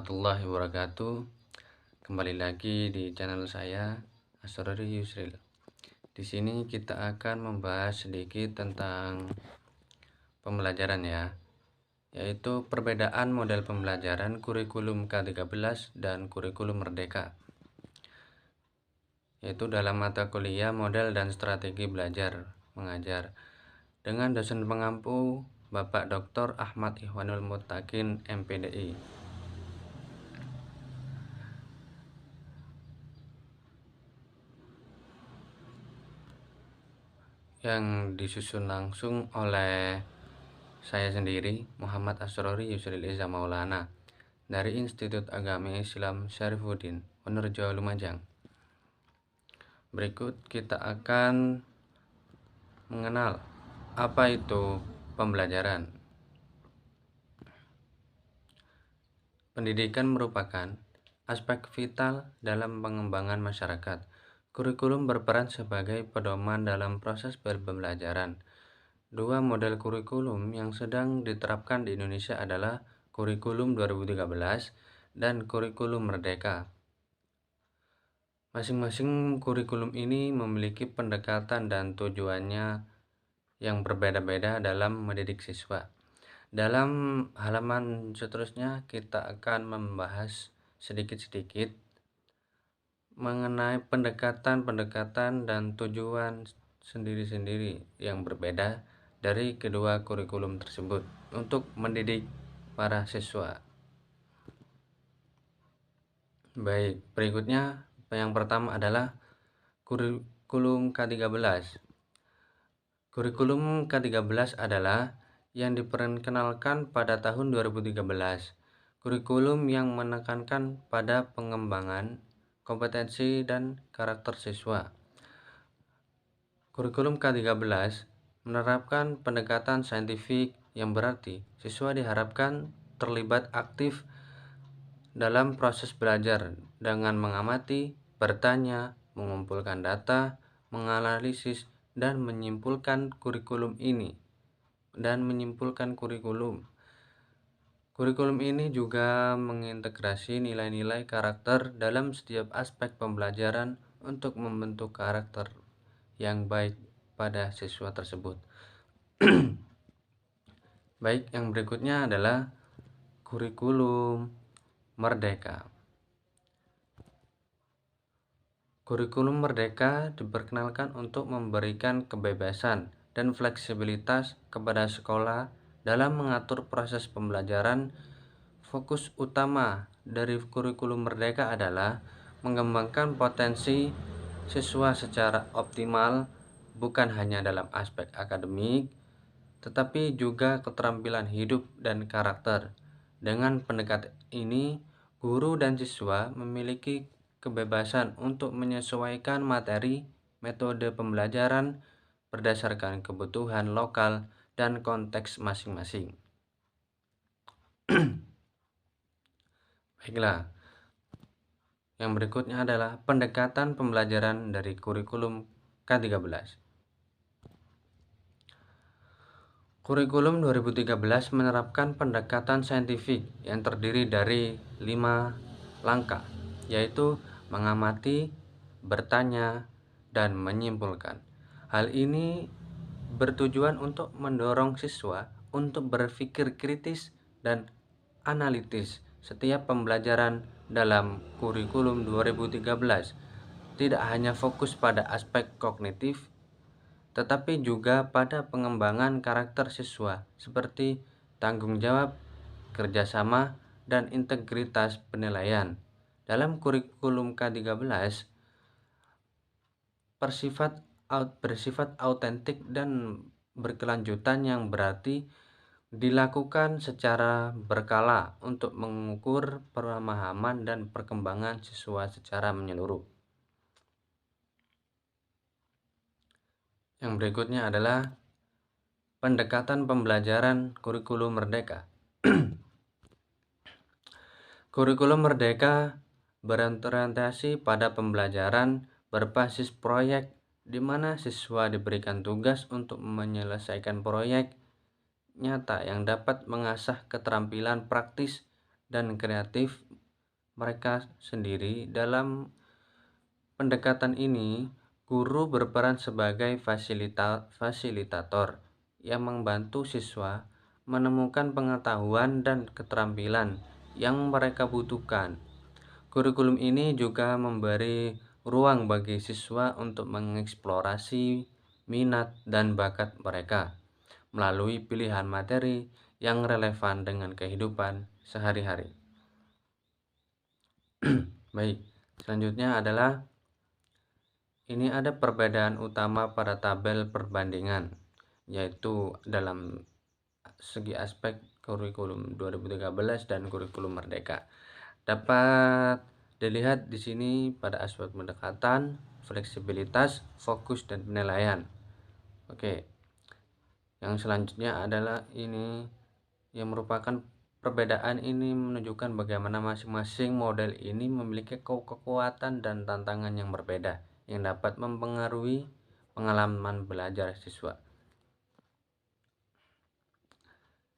warahmatullahi wabarakatuh. Kembali lagi di channel saya, Asrori Yusril. Di sini kita akan membahas sedikit tentang pembelajaran ya, yaitu perbedaan model pembelajaran kurikulum K13 dan kurikulum Merdeka, yaitu dalam mata kuliah model dan strategi belajar mengajar dengan dosen pengampu Bapak Dr. Ahmad Ikhwanul Muttaqin MPDI. Yang disusun langsung oleh saya sendiri, Muhammad Asrori Yusril Iza Maulana, dari Institut Agama Islam Syarifuddin, Wonorejo, Lumajang. Berikut kita akan mengenal apa itu pembelajaran. Pendidikan merupakan aspek vital dalam pengembangan masyarakat. Kurikulum berperan sebagai pedoman dalam proses pembelajaran. Dua model kurikulum yang sedang diterapkan di Indonesia adalah kurikulum 2013 dan kurikulum Merdeka. Masing-masing kurikulum ini memiliki pendekatan dan tujuannya yang berbeda-beda dalam mendidik siswa. Dalam halaman seterusnya kita akan membahas sedikit-sedikit mengenai pendekatan-pendekatan dan tujuan sendiri-sendiri yang berbeda dari kedua kurikulum tersebut untuk mendidik para siswa. Baik, berikutnya yang pertama adalah kurikulum K13. Kurikulum K13 adalah yang diperkenalkan pada tahun 2013. Kurikulum yang menekankan pada pengembangan kompetensi dan karakter siswa. Kurikulum K13 menerapkan pendekatan saintifik yang berarti siswa diharapkan terlibat aktif dalam proses belajar dengan mengamati, bertanya, mengumpulkan data, menganalisis, dan menyimpulkan kurikulum. Kurikulum ini juga mengintegrasi nilai-nilai karakter dalam setiap aspek pembelajaran untuk membentuk karakter yang baik pada siswa tersebut. Baik, yang berikutnya adalah kurikulum Merdeka. Kurikulum Merdeka diperkenalkan untuk memberikan kebebasan dan fleksibilitas kepada sekolah dalam mengatur proses pembelajaran. Fokus utama dari kurikulum Merdeka adalah mengembangkan potensi siswa secara optimal, bukan hanya dalam aspek akademik, tetapi juga keterampilan hidup dan karakter. Dengan pendekatan ini, guru dan siswa memiliki kebebasan untuk menyesuaikan materi, metode pembelajaran berdasarkan kebutuhan lokal dan konteks masing-masing. Baiklah, yang berikutnya adalah pendekatan pembelajaran dari kurikulum K13. Kurikulum 2013 menerapkan pendekatan saintifik yang terdiri dari 5 langkah, yaitu mengamati, bertanya, dan menyimpulkan. Hal ini bertujuan untuk mendorong siswa untuk berpikir kritis dan analitis. Setiap pembelajaran dalam kurikulum 2013 tidak hanya fokus pada aspek kognitif, tetapi juga pada pengembangan karakter siswa seperti tanggung jawab, kerjasama, dan integritas penilaian. Dalam kurikulum K13 bersifat autentik dan berkelanjutan, yang berarti dilakukan secara berkala untuk mengukur pemahaman dan perkembangan siswa secara menyeluruh. Yang berikutnya adalah pendekatan pembelajaran kurikulum Merdeka. Kurikulum Merdeka berorientasi pada pembelajaran berbasis proyek, di mana siswa diberikan tugas untuk menyelesaikan proyek nyata yang dapat mengasah keterampilan praktis dan kreatif mereka sendiri. Dalam pendekatan ini, guru berperan sebagai fasilitator yang membantu siswa menemukan pengetahuan dan keterampilan yang mereka butuhkan. Kurikulum ini juga memberi ruang bagi siswa untuk mengeksplorasi minat dan bakat mereka melalui pilihan materi yang relevan dengan kehidupan sehari-hari. Baik, selanjutnya adalah ini ada perbedaan utama pada tabel perbandingan, yaitu dalam segi aspek kurikulum 2013 dan kurikulum Merdeka. Dapat dilihat di sini pada aspek pendekatan, fleksibilitas, fokus, dan penilaian. Oke. Yang selanjutnya adalah ini yang merupakan perbedaan ini menunjukkan bagaimana masing-masing model ini memiliki kekuatan dan tantangan yang berbeda yang dapat mempengaruhi pengalaman belajar siswa.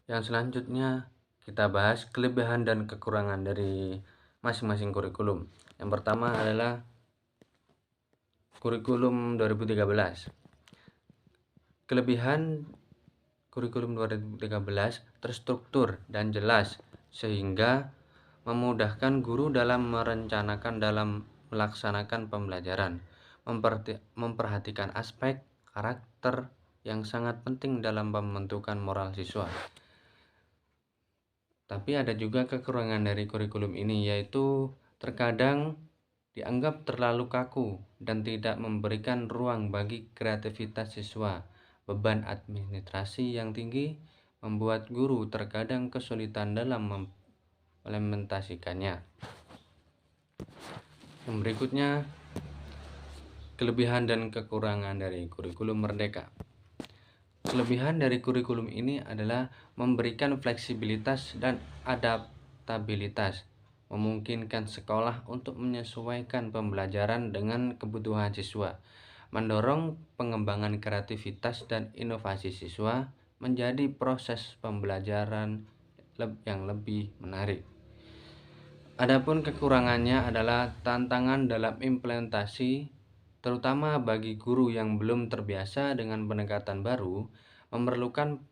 Yang selanjutnya kita bahas kelebihan dan kekurangan dari masing-masing kurikulum. Yang pertama adalah kurikulum 2013. Kelebihan kurikulum 2013 terstruktur dan jelas sehingga memudahkan guru dalam melaksanakan pembelajaran, memperhatikan aspek karakter yang sangat penting dalam pembentukan moral siswa. Tapi ada juga kekurangan dari kurikulum ini, yaitu terkadang dianggap terlalu kaku dan tidak memberikan ruang bagi kreativitas siswa. Beban administrasi yang tinggi membuat guru terkadang kesulitan dalam mengimplementasikannya. Yang berikutnya, kelebihan dan kekurangan dari kurikulum Merdeka. Kelebihan dari kurikulum ini adalah memberikan fleksibilitas dan adaptabilitas, memungkinkan sekolah untuk menyesuaikan pembelajaran dengan kebutuhan siswa, mendorong pengembangan kreativitas dan inovasi siswa, menjadi proses pembelajaran yang lebih menarik. Adapun kekurangannya adalah tantangan dalam implementasi, terutama bagi guru yang belum terbiasa dengan pendekatan baru, memerlukan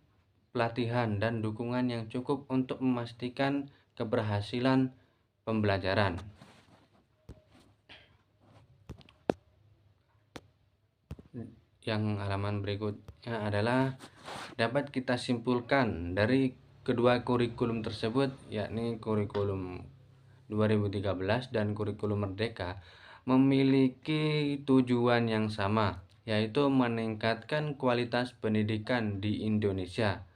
pelatihan dan dukungan yang cukup untuk memastikan keberhasilan pembelajaran. Yang halaman berikutnya adalah dapat kita simpulkan dari kedua kurikulum tersebut, yakni kurikulum 2013 dan kurikulum Merdeka, memiliki tujuan yang sama, yaitu meningkatkan kualitas pendidikan di Indonesia.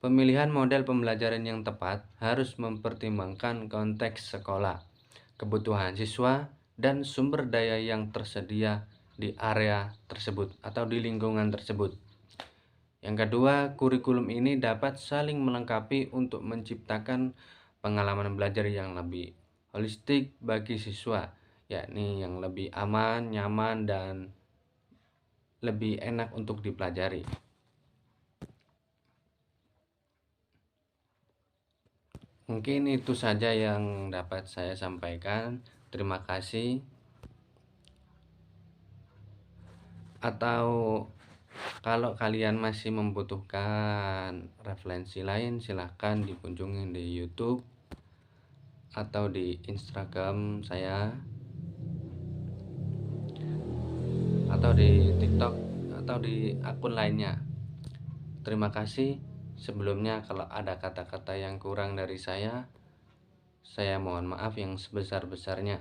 Pemilihan model pembelajaran yang tepat harus mempertimbangkan konteks sekolah, kebutuhan siswa, dan sumber daya yang tersedia di area tersebut atau di lingkungan tersebut. Yang kedua, kurikulum ini dapat saling melengkapi untuk menciptakan pengalaman belajar yang lebih holistik bagi siswa, yakni yang lebih aman, nyaman, dan lebih enak untuk dipelajari. Mungkin itu saja yang dapat saya sampaikan. Terima kasih. Atau kalau kalian masih membutuhkan referensi lain, silahkan dikunjungi di YouTube atau di Instagram saya, atau di TikTok, atau di akun lainnya. Terima kasih. Sebelumnya kalau ada kata-kata yang kurang dari saya mohon maaf yang sebesar-besarnya.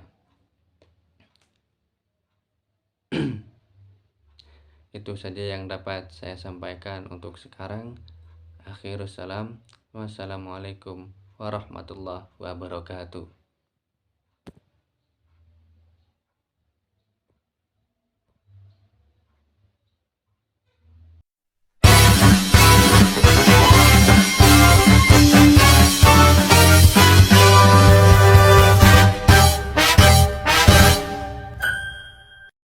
Itu saja yang dapat saya sampaikan untuk sekarang. Akhirus salam. Wassalamualaikum warahmatullahi wabarakatuh.